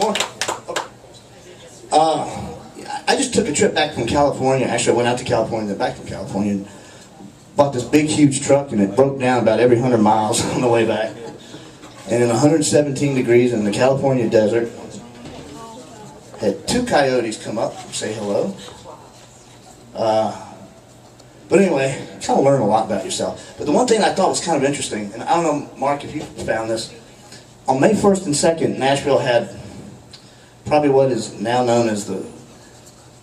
more? I just took a trip back from California. Actually, I went out to California, then back from California, and bought this big, huge truck, and it broke down about every 100 miles on the way back. And in 117 degrees in the California desert, had 2 coyotes come up and say hello. But anyway, kind of learn a lot about yourself. But the one thing I thought was kind of interesting, and I don't know, Mark, if you found this, on May 1st and 2nd, Nashville had probably what is now known as the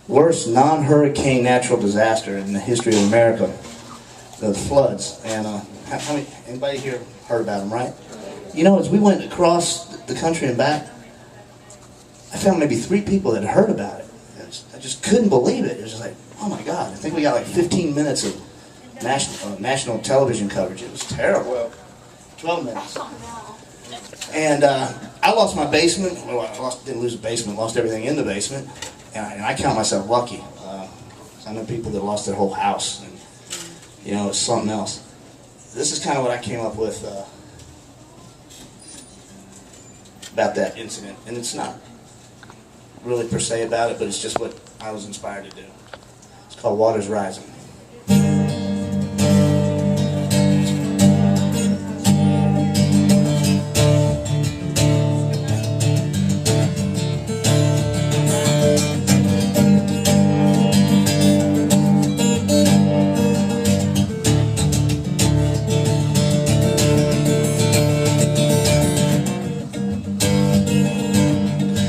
worst non-hurricane natural disaster in the history of America, the floods. And anybody here heard about them, right? You know, as we went across the country and back, I found maybe 3 people that had heard about it. I just couldn't believe it. It was just like, oh my God, I think we got like 15 minutes of national television coverage. It was terrible. 12 minutes. And I lost my basement. Well, didn't lose the basement, lost everything in the basement. And I count myself lucky. I know people that lost their whole house. And, you know, it's something else. This is kind of what I came up with about that incident. And it's not really per se about it, but it's just what I was inspired to do. It's called Water's Rising.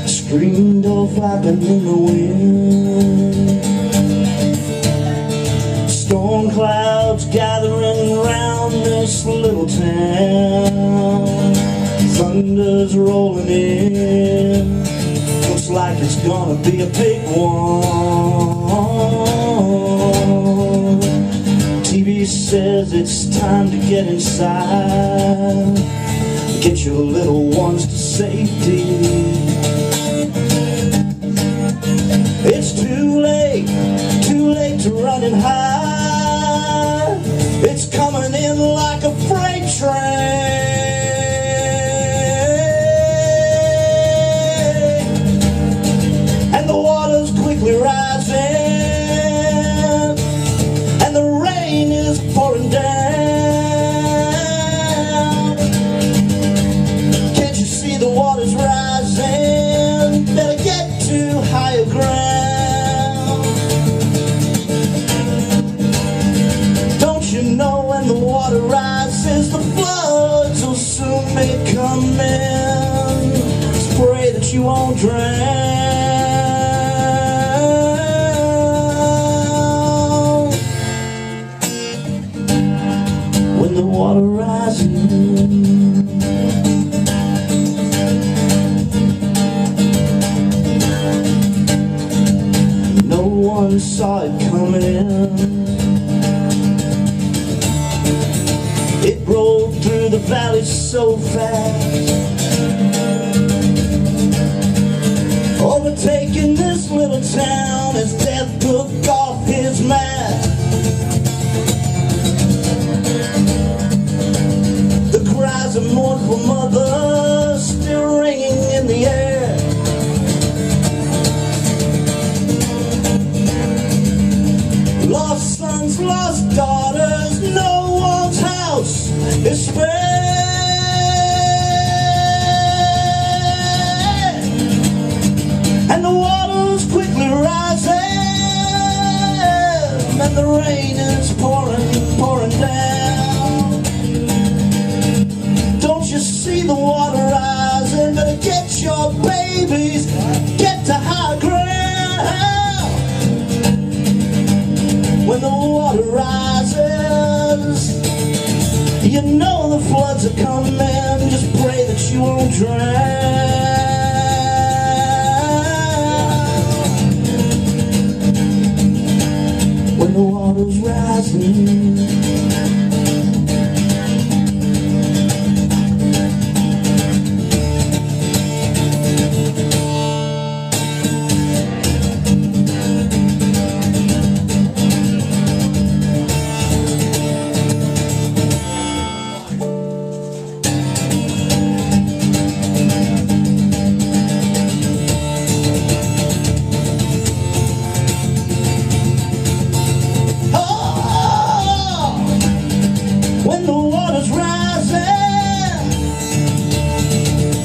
Screamed off flapping in the wind, storm clouds gathering round this little town, thunder's rolling in, looks like it's gonna be a big one. TV says it's time to get inside, get your little ones to safety. It's too late to run and hide. It's coming in like a freight train, and the water's quickly rising, and the rain is pouring down. Can't you see the water's rising? Better get to higher ground. You know, when the water rises, the floods will soon be coming. Just pray that you won't drown. When the water rises, no one saw it coming. It rolled through the valley so fast, overtaking this little town as death took off his mask. The cries of mournful mothers still ringing in the air. Lost sons, lost daughters, no one's house is spared. And the water's quickly rising, and the rain is pouring down. Don't you see the water rising? Better get your babies, get to high ground. When the water rises, you know the floods are coming. Just pray that you won't drown. When the water's rising,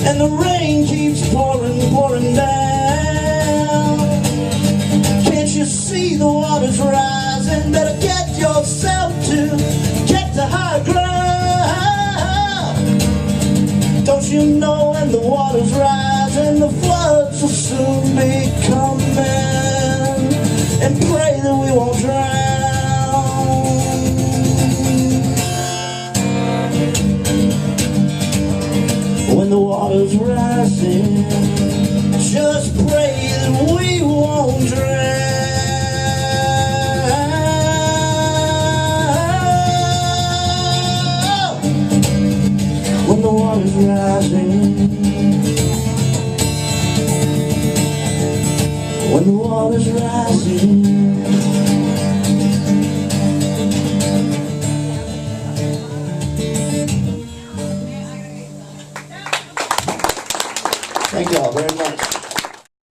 and the rain keeps pouring, pouring down. Can't you see the water's rising? Better get yourself to high ground. Don't you know when the water's rising, the floods will soon be coming, and pray that we won't drown. When the water's rising, just pray that we won't drown. When the water's rising, when the water's rising. Thank y'all very much.